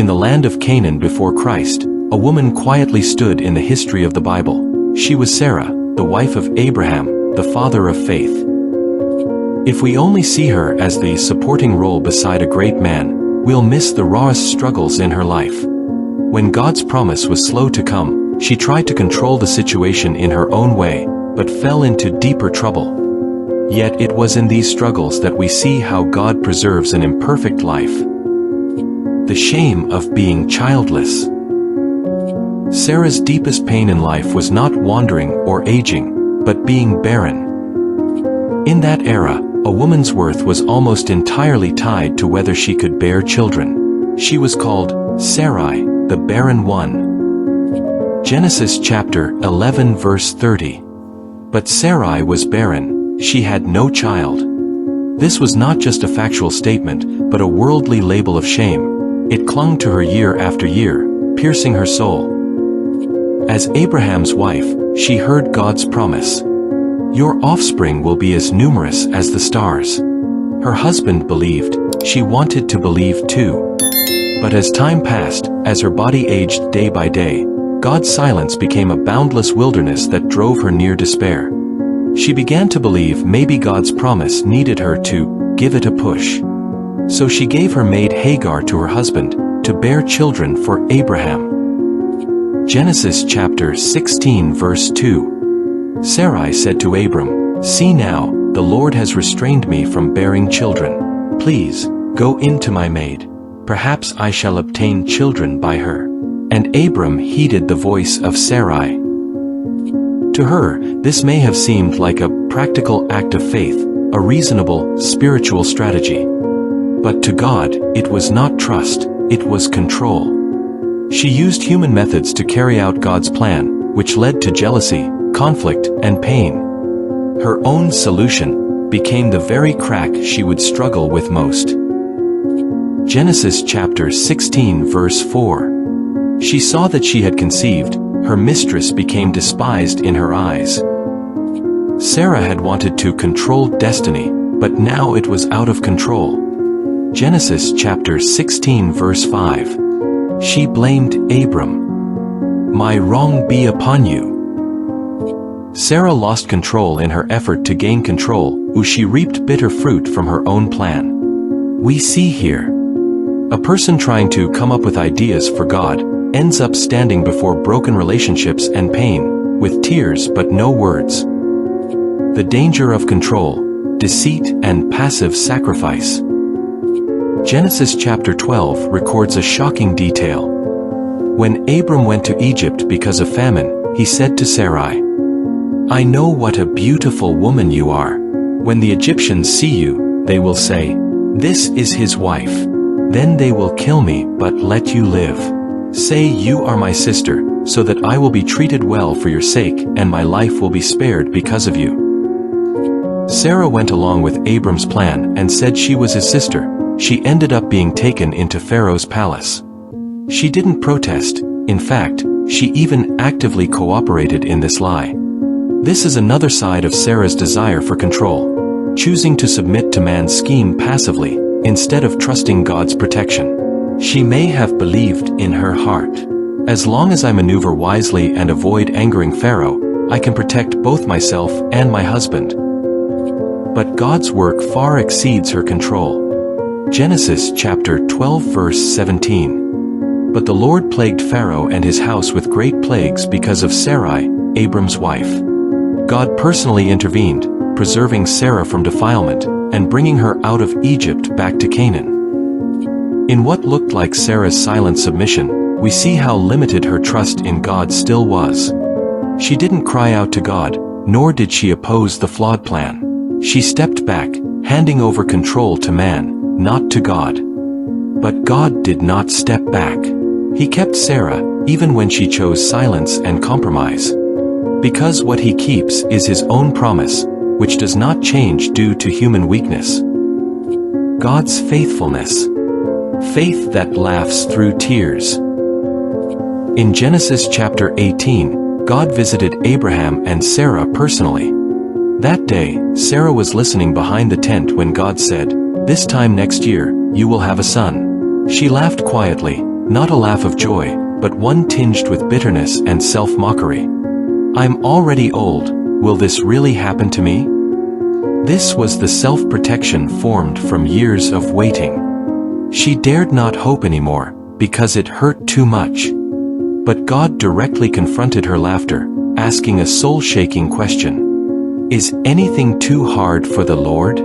In the land of Canaan before Christ, a woman quietly stood in the history of the Bible. She was Sarah, the wife of Abraham, the father of faith. If we only see her as the supporting role beside a great man, we'll miss the rawest struggles in her life. When God's promise was slow to come, she tried to control the situation in her own way, but fell into deeper trouble. Yet it was in these struggles that we see how God preserves an imperfect life. The shame of being childless. Sarah's deepest pain in life was not wandering or aging, but being barren. In that era, a woman's worth was almost entirely tied to whether she could bear children. She was called Sarai, the barren one. Genesis chapter 11 verse 30. But Sarai was barren, she had no child. This was not just a factual statement, but a worldly label of shame. It clung to her year after year, piercing her soul. As Abraham's wife, she heard God's promise. Your offspring will be as numerous as the stars. Her husband believed, she wanted to believe too. But as time passed, as her body aged day by day, God's silence became a boundless wilderness that drove her near despair. She began to believe maybe God's promise needed her to give it a push. So she gave her maid Hagar to her husband, to bear children for Abraham. Genesis chapter 16 verse 2. Sarai said to Abram, "See now, the Lord has restrained me from bearing children. Please, go in to my maid. Perhaps I shall obtain children by her." And Abram heeded the voice of Sarai. To her, this may have seemed like a practical act of faith, a reasonable, spiritual strategy. But to God, it was not trust, it was control. She used human methods to carry out God's plan, which led to jealousy, conflict, and pain. Her own solution became the very crack she would struggle with most. Genesis chapter 16 verse 4. She saw that she had conceived, her mistress became despised in her eyes. Sarah had wanted to control destiny, but now it was out of control. Genesis chapter 16 verse 5. She blamed Abram. "My wrong be upon you." Sarah lost control in her effort to gain control, as she reaped bitter fruit from her own plan. We see here a person trying to come up with ideas for God ends up standing before broken relationships and pain, with tears but no words. The danger of control, deceit, and passive sacrifice. Genesis chapter 12 records a shocking detail. When Abram went to Egypt because of famine, he said to Sarai, "I know what a beautiful woman you are. When the Egyptians see you, they will say, 'This is his wife.' Then they will kill me but let you live. Say you are my sister, so that I will be treated well for your sake and my life will be spared because of you." Sarah went along with Abram's plan and said she was his sister. She ended up being taken into Pharaoh's palace. She didn't protest. In fact, she even actively cooperated in this lie. This is another side of Sarah's desire for control, choosing to submit to man's scheme passively, instead of trusting God's protection. She may have believed in her heart, "As long as I maneuver wisely and avoid angering Pharaoh, I can protect both myself and my husband." But God's work far exceeds her control. Genesis chapter 12 verse 17. But the Lord plagued Pharaoh and his house with great plagues because of Sarai, Abram's wife. God personally intervened, preserving Sarah from defilement, and bringing her out of Egypt back to Canaan. In what looked like Sarah's silent submission, we see how limited her trust in God still was. She didn't cry out to God, nor did she oppose the flawed plan. She stepped back, handing over control to man, not to God. But God did not step back. He kept Sarah, even when she chose silence and compromise. Because what he keeps is his own promise, which does not change due to human weakness. God's faithfulness. Faith that laughs through tears. In Genesis chapter 18, God visited Abraham and Sarah personally. That day, Sarah was listening behind the tent when God said, "This time next year, you will have a son." She laughed quietly, not a laugh of joy, but one tinged with bitterness and self-mockery. I'm already old, will this really happen to me? This was the self-protection formed from years of waiting. She dared not hope anymore, because it hurt too much. But God directly confronted her laughter, asking a soul-shaking question. Is anything too hard for the Lord?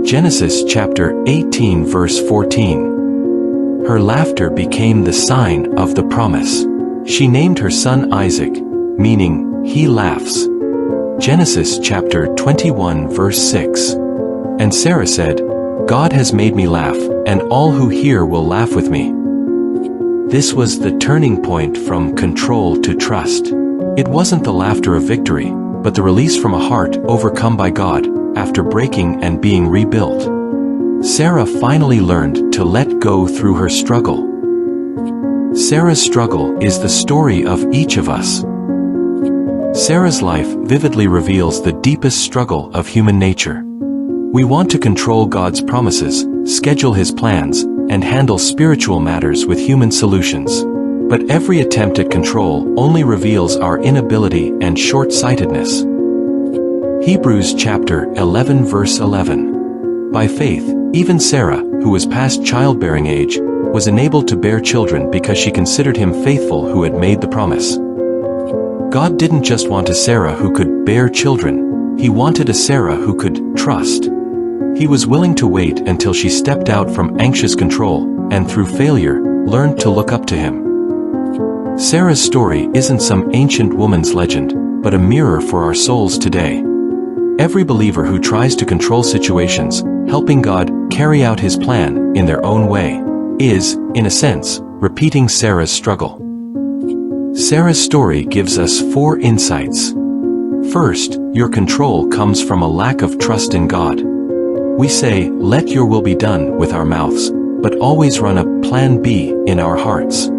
Genesis chapter 18 verse 14. Her laughter became the sign of the promise. She named her son Isaac, meaning, he laughs. Genesis chapter 21 verse 6. And Sarah said, God has made me laugh, and all who hear will laugh with me. This was the turning point from control to trust. It wasn't the laughter of victory, but the release from a heart overcome by God, after breaking and being rebuilt. Sarah finally learned to let go through her struggle. Sarah's struggle is the story of each of us. Sarah's life vividly reveals the deepest struggle of human nature. We want to control God's promises, schedule His plans, and handle spiritual matters with human solutions. But every attempt at control only reveals our inability and short-sightedness. Hebrews chapter 11 verse 11. By faith, even Sarah, who was past childbearing age, was enabled to bear children because she considered Him faithful who had made the promise. God didn't just want a Sarah who could bear children, He wanted a Sarah who could trust. He was willing to wait until she stepped out from anxious control, and through failure, learned to look up to Him. Sarah's story isn't some ancient woman's legend, but a mirror for our souls today. Every believer who tries to control situations, helping God carry out His plan in their own way, is, in a sense, repeating Sarah's struggle. Sarah's story gives us 4 insights. First, your control comes from a lack of trust in God. We say, let your will be done with our mouths, but always run a plan B in our hearts.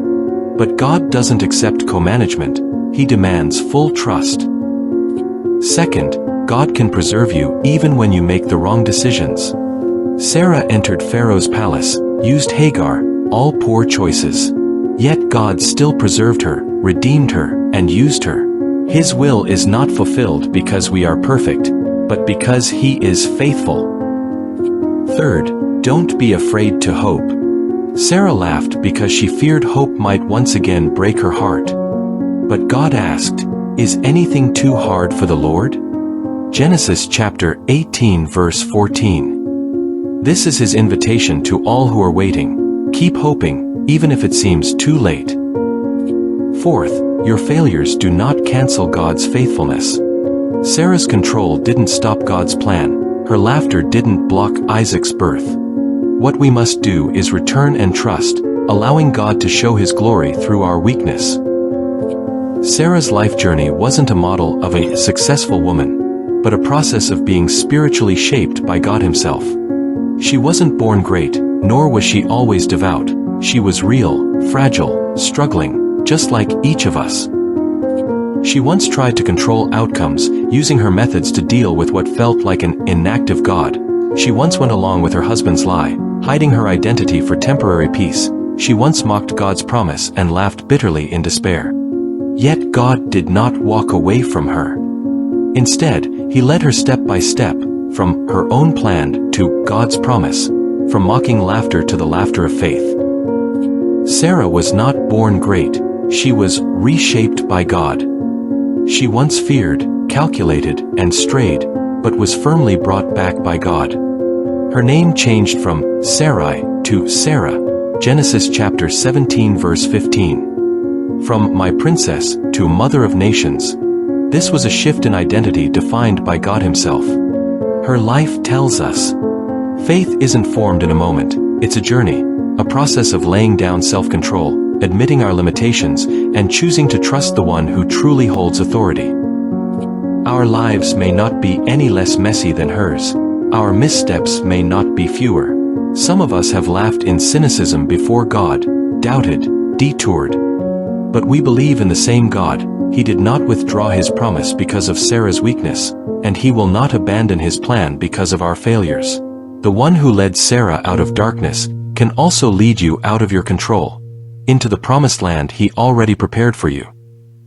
But God doesn't accept co-management, He demands full trust. Second, God can preserve you even when you make the wrong decisions. Sarah entered Pharaoh's palace, used Hagar, all poor choices. Yet God still preserved her, redeemed her, and used her. His will is not fulfilled because we are perfect, but because He is faithful. Third, don't be afraid to hope. Sarah laughed because she feared hope might once again break her heart. But God asked, is anything too hard for the Lord? Genesis chapter 18 verse 14. This is His invitation to all who are waiting. Keep hoping, even if it seems too late. Fourth, your failures do not cancel God's faithfulness. Sarah's control didn't stop God's plan. Her laughter didn't block Isaac's birth. What we must do is return and trust, allowing God to show His glory through our weakness. Sarah's life journey wasn't a model of a successful woman, but a process of being spiritually shaped by God Himself. She wasn't born great, nor was she always devout. She was real, fragile, struggling, just like each of us. She once tried to control outcomes, using her methods to deal with what felt like an inactive God. She once went along with her husband's lie, hiding her identity for temporary peace. She once mocked God's promise and laughed bitterly in despair. Yet God did not walk away from her. Instead, He led her step by step, from her own plan to God's promise, from mocking laughter to the laughter of faith. Sarah was not born great, she was reshaped by God. She once feared, calculated, and strayed, but was firmly brought back by God. Her name changed from Sarai to Sarah, Genesis chapter 17 verse 15. From my princess to mother of nations. This was a shift in identity defined by God Himself. Her life tells us, faith isn't formed in a moment, it's a journey, a process of laying down self-control, admitting our limitations, and choosing to trust the one who truly holds authority. Our lives may not be any less messy than hers. Our missteps may not be fewer. Some of us have laughed in cynicism before God, doubted, detoured. But we believe in the same God. He did not withdraw His promise because of Sarah's weakness, and He will not abandon His plan because of our failures. The one who led Sarah out of darkness can also lead you out of your control. into the promised land he already prepared for you.